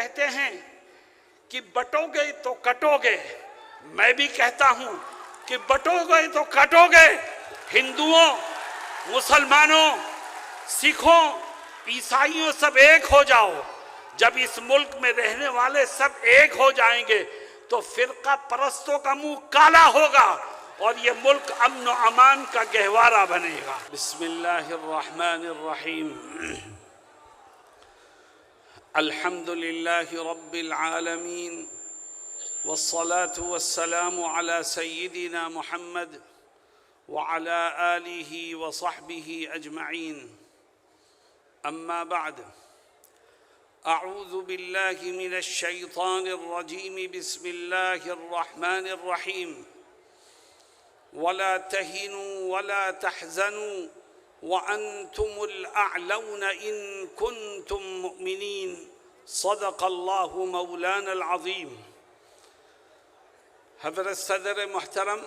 کہتے ہیں کہ بٹو گے تو کٹو گے، میں بھی کہتا ہوں کہ بٹو گے تو کٹو گے۔ ہندوؤں، مسلمانوں، سکھوں، عیسائیوں سب ایک ہو جاؤ۔ جب اس ملک میں رہنے والے سب ایک ہو جائیں گے تو فرقہ پرستوں کا منہ کالا ہوگا اور یہ ملک امن و امان کا گہوارہ بنے گا۔ بسم اللہ الرحمن الرحیم۔ الحمد للہ رب العالمین والصلاة والسلام على سیدنا محمد وعلى آلہ وصحبہ اجمعین۔ اما بعد، اعوذ باللہ من الشیطان الرجیم، بسم اللہ الرحمن الرحیم۔ ولا تهنوا ولا تحزنوا وأنتم الأعلون إن كنتم مؤمنين، صدق الله مولانا العظیم۔ حضرت صدر محترم،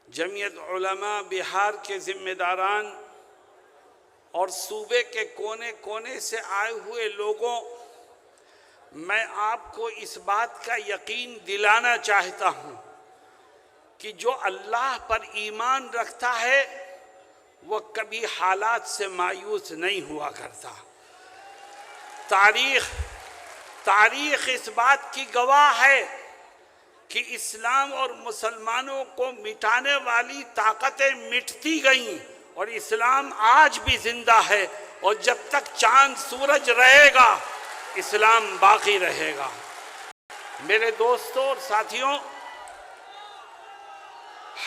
جمعیت علماء بہار کے ذمہ داران اور صوبے کے کونے کونے سے آئے ہوئے لوگوں، میں آپ کو اس بات کا یقین دلانا چاہتا ہوں کہ جو اللہ پر ایمان رکھتا ہے وہ کبھی حالات سے مایوس نہیں ہوا کرتا۔ تاریخ اس بات کی گواہ ہے کہ اسلام اور مسلمانوں کو مٹانے والی طاقتیں مٹتی گئیں اور اسلام آج بھی زندہ ہے، اور جب تک چاند سورج رہے گا اسلام باقی رہے گا۔ میرے دوستوں اور ساتھیوں،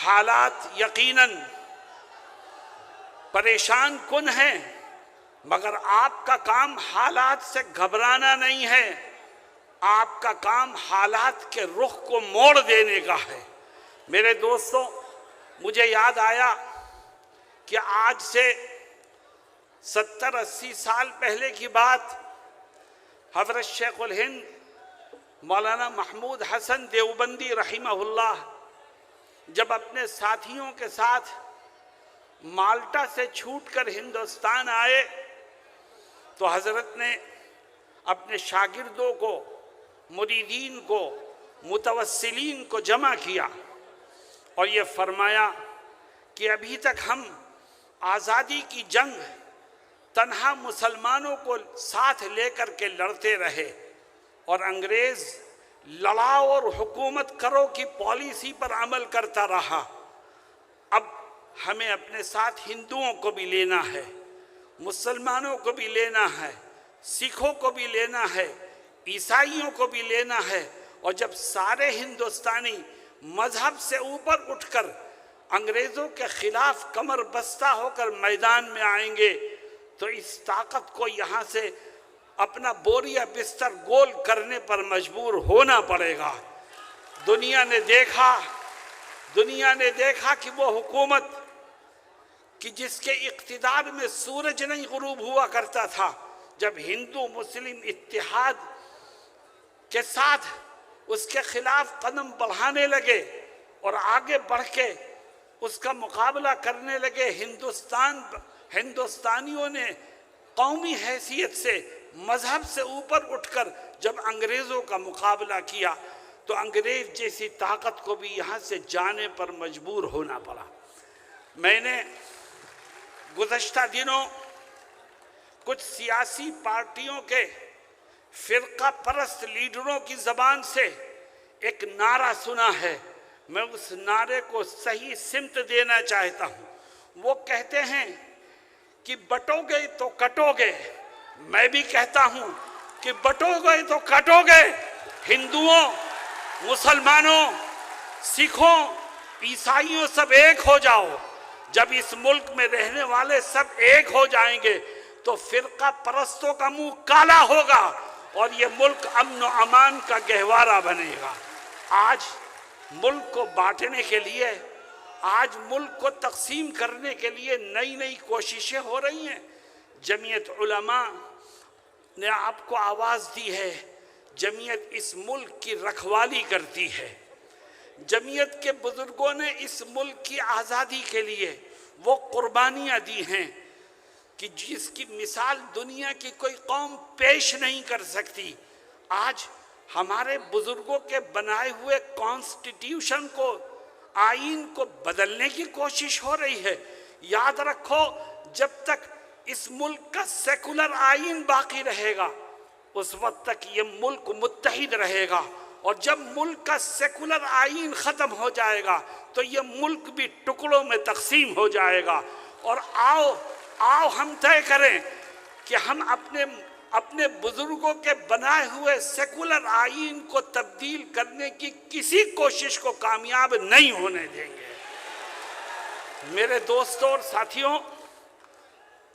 حالات یقیناً پریشان کن ہیں، مگر آپ کا کام حالات سے گھبرانا نہیں ہے، آپ کا کام حالات کے رخ کو موڑ دینے کا ہے۔ میرے دوستوں، مجھے یاد آیا کہ آج سے 70-80 سال پہلے کی بات، حضرت شیخ الہند مولانا محمود حسن دیوبندی رحمہ اللہ جب اپنے ساتھیوں کے ساتھ مالٹا سے چھوٹ کر ہندوستان آئے تو حضرت نے اپنے شاگردوں کو، مریدین کو، متوسلین کو جمع کیا اور یہ فرمایا کہ ابھی تک ہم آزادی کی جنگ تنہا مسلمانوں کو ساتھ لے کر کے لڑتے رہے اور انگریز لڑاؤ اور حکومت کرو کی پالیسی پر عمل کرتا رہا۔ اب ہمیں اپنے ساتھ ہندوؤں کو بھی لینا ہے، مسلمانوں کو بھی لینا ہے، سکھوں کو بھی لینا ہے، عیسائیوں کو بھی لینا ہے، اور جب سارے ہندوستانی مذہب سے اوپر اٹھ کر انگریزوں کے خلاف کمر بستہ ہو کر میدان میں آئیں گے تو اس طاقت کو یہاں سے اپنا بوریا بستر گول کرنے پر مجبور ہونا پڑے گا۔ دنیا نے دیکھا کہ وہ حکومت کہ جس کے اقتدار میں سورج نہیں غروب ہوا کرتا تھا، جب ہندو مسلم اتحاد کے ساتھ اس کے خلاف قدم بڑھانے لگے اور آگے بڑھ کے اس کا مقابلہ کرنے لگے، ہندوستانیوں نے قومی حیثیت سے، مذہب سے اوپر اٹھ کر جب انگریزوں کا مقابلہ کیا تو انگریز جیسی طاقت کو بھی یہاں سے جانے پر مجبور ہونا پڑا۔ میں نے گزشتہ دنوں کچھ سیاسی پارٹیوں کے فرقہ پرست لیڈروں کی زبان سے ایک نعرہ سنا ہے، میں اس نعرے کو صحیح سمت دینا چاہتا ہوں۔ وہ کہتے ہیں کہ بٹو گے تو کٹو گے، میں بھی کہتا ہوں کہ بٹو گے تو کٹو گے۔ ہندوؤں، مسلمانوں، سکھوں، عیسائیوں سب ایک ہو جاؤ۔ جب اس ملک میں رہنے والے سب ایک ہو جائیں گے تو فرقہ پرستوں کا منہ کالا ہوگا اور یہ ملک امن و امان کا گہوارہ بنے گا۔ آج ملک کو بانٹنے کے لیے، آج ملک کو تقسیم کرنے کے لیے نئی کوششیں ہو رہی ہیں۔ جمعیت علماء نے آپ کو آواز دی ہے، جمعیت اس ملک کی رکھوالی کرتی ہے۔ جمعیت کے بزرگوں نے اس ملک کی آزادی کے لیے وہ قربانیاں دی ہیں کہ جس کی مثال دنیا کی کوئی قوم پیش نہیں کر سکتی۔ آج ہمارے بزرگوں کے بنائے ہوئے کانسٹیٹیوشن کو، آئین کو بدلنے کی کوشش ہو رہی ہے۔ یاد رکھو، جب تک اس ملک کا سیکولر آئین باقی رہے گا اس وقت تک یہ ملک متحد رہے گا، اور جب ملک کا سیکولر آئین ختم ہو جائے گا تو یہ ملک بھی ٹکڑوں میں تقسیم ہو جائے گا۔ اور آؤ ہم طے کریں کہ ہم اپنے بزرگوں کے بنائے ہوئے سیکولر آئین کو تبدیل کرنے کی کسی کوشش کو کامیاب نہیں ہونے دیں گے۔ میرے دوستوں اور ساتھیوں،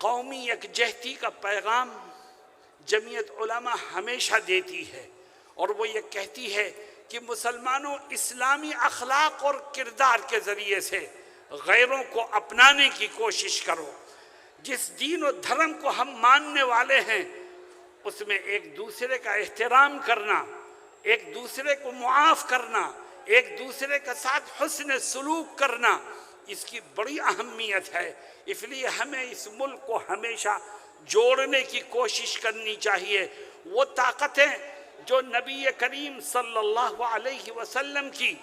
قومی یکجہتی کا پیغام جمعیت علماء ہمیشہ دیتی ہے، اور وہ یہ کہتی ہے کہ مسلمانوں، اسلامی اخلاق اور کردار کے ذریعے سے غیروں کو اپنانے کی کوشش کرو۔ جس دین و دھرم کو ہم ماننے والے ہیں اس میں ایک دوسرے کا احترام کرنا، ایک دوسرے کو معاف کرنا، ایک دوسرے کے ساتھ حسن سلوک کرنا، اس کی بڑی اہمیت ہے۔ اس لیے ہمیں اس ملک کو ہمیشہ جوڑنے کی کوشش کرنی چاہیے۔ وہ طاقتیں جو نبی کریم صلی اللہ علیہ وسلم کی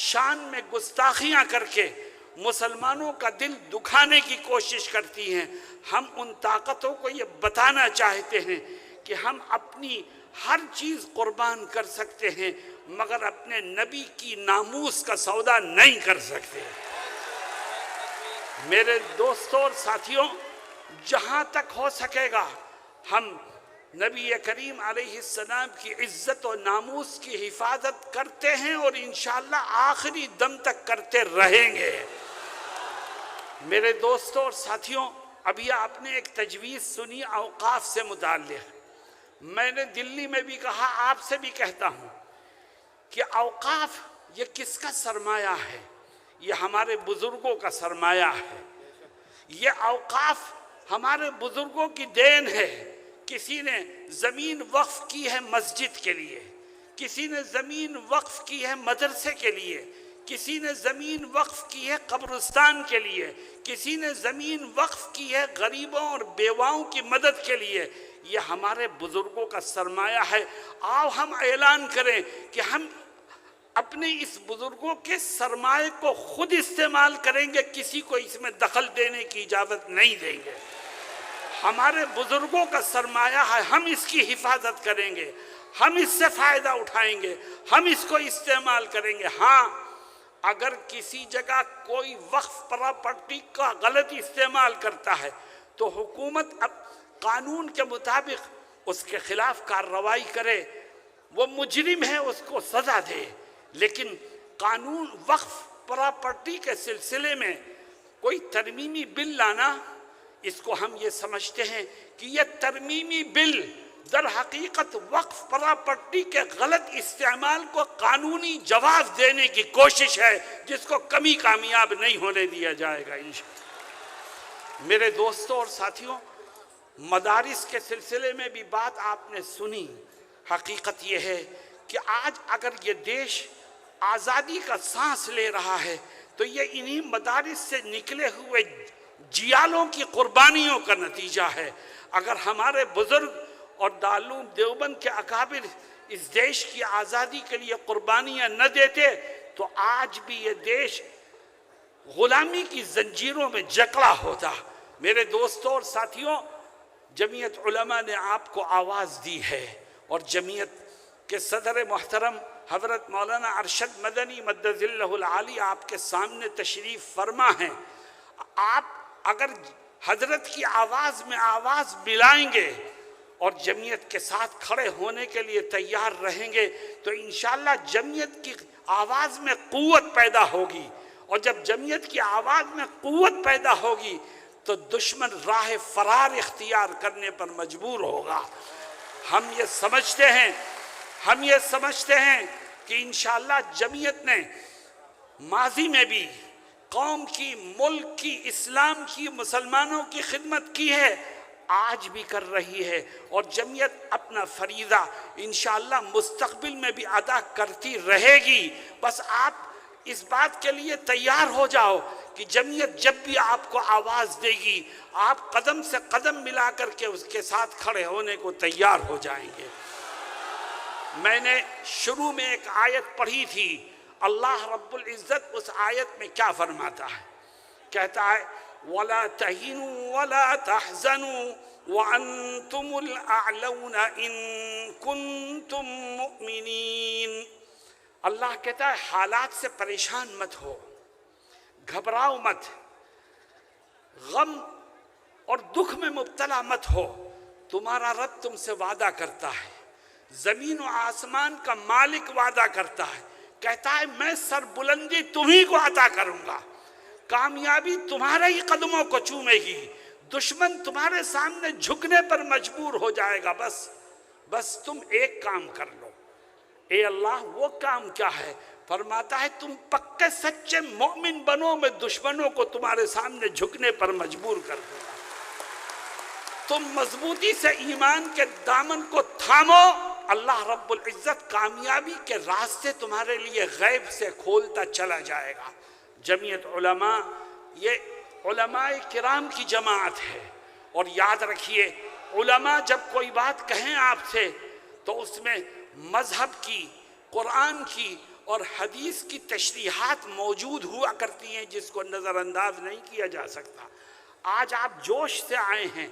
شان میں گستاخیاں کر کے مسلمانوں کا دل دکھانے کی کوشش کرتی ہیں، ہم ان طاقتوں کو یہ بتانا چاہتے ہیں کہ ہم اپنی ہر چیز قربان کر سکتے ہیں مگر اپنے نبی کی ناموس کا سودا نہیں کر سکتے۔ میرے دوستوں اور ساتھیوں، جہاں تک ہو سکے گا ہم نبی کریم علیہ السلام کی عزت و ناموس کی حفاظت کرتے ہیں اور انشاءاللہ آخری دم تک کرتے رہیں گے۔ میرے دوستوں اور ساتھیوں، ابھی آپ نے ایک تجویز سنی اوقاف سے متعلق۔ میں نے دلی میں بھی کہا، آپ سے بھی کہتا ہوں کہ اوقاف یہ کس کا سرمایہ ہے؟ یہ ہمارے بزرگوں کا سرمایہ ہے۔ یہ اوقاف ہمارے بزرگوں کی دین ہے۔ کسی نے زمین وقف کی ہے مسجد کے لیے، کسی نے زمین وقف کی ہے مدرسے کے لیے، کسی نے زمین وقف کی ہے قبرستان کے لیے، کسی نے زمین وقف کی ہے غریبوں اور بیواؤں کی مدد کے لیے۔ یہ ہمارے بزرگوں کا سرمایہ ہے۔ آؤ ہم اعلان کریں کہ ہم اپنے اس بزرگوں کے سرمایہ کو خود استعمال کریں گے، کسی کو اس میں دخل دینے کی اجازت نہیں دیں گے۔ ہمارے بزرگوں کا سرمایہ ہے، ہم اس کی حفاظت کریں گے، ہم اس سے فائدہ اٹھائیں گے، ہم اس کو استعمال کریں گے۔ ہاں، اگر کسی جگہ کوئی وقف پراپرٹی کا غلط استعمال کرتا ہے تو حکومت اب قانون کے مطابق اس کے خلاف کارروائی کرے، وہ مجرم ہے اس کو سزا دے، لیکن قانون وقف پراپرٹی کے سلسلے میں کوئی ترمیمی بل لانا، اس کو ہم یہ سمجھتے ہیں کہ یہ ترمیمی بل در حقیقت وقف پراپرٹی کے غلط استعمال کو قانونی جواز دینے کی کوشش ہے، جس کو کبھی کامیاب نہیں ہونے دیا جائے گا انشاءاللہ۔ میرے دوستوں اور ساتھیوں، مدارس کے سلسلے میں بھی بات آپ نے سنی۔ حقیقت یہ ہے کہ آج اگر یہ دیش آزادی کا سانس لے رہا ہے تو یہ انہی مدارس سے نکلے ہوئے جیالوں کی قربانیوں کا نتیجہ ہے۔ اگر ہمارے بزرگ اور دارالعلوم دیوبند کے اکابر اس دیش کی آزادی کے لیے قربانیاں نہ دیتے تو آج بھی یہ دیش غلامی کی زنجیروں میں جکڑا ہوتا۔ میرے دوستوں اور ساتھیوں، جمعیت علماء نے آپ کو آواز دی ہے، اور جمعیت کے صدر محترم حضرت مولانا ارشد مدنی مدد اللہ العالی آپ کے سامنے تشریف فرما ہیں۔ آپ اگر حضرت کی آواز میں آواز ملائیں گے اور جمعیت کے ساتھ کھڑے ہونے کے لیے تیار رہیں گے تو انشاءاللہ جمعیت کی آواز میں قوت پیدا ہوگی، اور جب جمعیت کی آواز میں قوت پیدا ہوگی تو دشمن راہ فرار اختیار کرنے پر مجبور ہوگا۔ ہم یہ سمجھتے ہیں کہ انشاءاللہ جمعیت نے ماضی میں بھی قوم کی، ملک کی، اسلام کی، مسلمانوں کی خدمت کی ہے، آج بھی کر رہی ہے، اور جمعیت اپنا فریضہ انشاءاللہ مستقبل میں بھی ادا کرتی رہے گی۔ بس آپ اس بات کے لیے تیار ہو جاؤ کہ جمعیت جب بھی آپ کو آواز دے گی آپ قدم سے قدم ملا کر کے اس کے ساتھ کھڑے ہونے کو تیار ہو جائیں گے۔ میں نے شروع میں ایک آیت پڑھی تھی، اللہ رب العزت اس آیت میں کیا فرماتا ہے؟ کہتا ہے وَلَا تَهِنُوا وَلَا تَحْزَنُوا وَأَنْتُمُ الْأَعْلَوْنَ إِن كُنتُم مُؤْمِنِينَ۔ اللہ کہتا ہے حالات سے پریشان مت ہو، گھبراؤ مت، غم اور دکھ میں مبتلا مت ہو، تمہارا رب تم سے وعدہ کرتا ہے، زمین و آسمان کا مالک وعدہ کرتا ہے، کہتا ہے میں سر بلندی تمہیں کو عطا کروں گا، کامیابی تمہارے ہی قدموں کو چومے گی، دشمن تمہارے سامنے جھکنے پر مجبور ہو جائے گا، بس تم ایک کام کر لو۔ اے اللہ وہ کام کیا ہے؟ فرماتا ہے تم پکے سچے مومن بنو، میں دشمنوں کو تمہارے سامنے جھکنے پر مجبور کر دوں گا۔ تم مضبوطی سے ایمان کے دامن کو تھامو، اللہ رب العزت کامیابی کے راستے تمہارے لیے غیب سے کھولتا چلا جائے گا۔ جمعیت علماء یہ علماء کرام کی جماعت ہے، اور یاد رکھیے علماء جب کوئی بات کہیں آپ سے تو اس میں مذہب کی، قرآن کی اور حدیث کی تشریحات موجود ہوا کرتی ہیں، جس کو نظر انداز نہیں کیا جا سکتا۔ آج آپ جوش سے آئے ہیں،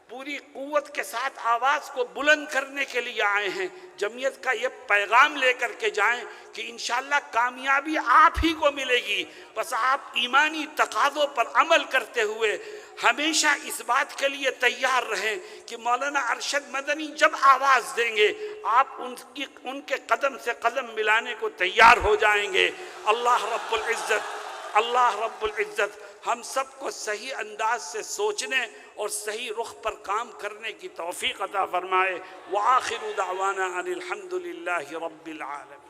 پوری قوت کے ساتھ آواز کو بلند کرنے کے لیے آئے ہیں، جمعیت کا یہ پیغام لے کر کے جائیں کہ انشاءاللہ کامیابی آپ ہی کو ملے گی، بس آپ ایمانی تقاضوں پر عمل کرتے ہوئے ہمیشہ اس بات کے لیے تیار رہیں کہ مولانا ارشد مدنی جب آواز دیں گے آپ ان کے قدم سے قدم ملانے کو تیار ہو جائیں گے۔ اللہ رب العزت ہم سب کو صحیح انداز سے سوچنے اور صحیح رخ پر کام کرنے کی توفیق عطا فرمائے۔ وآخر دعوانا ان الحمد للہ رب العالمین۔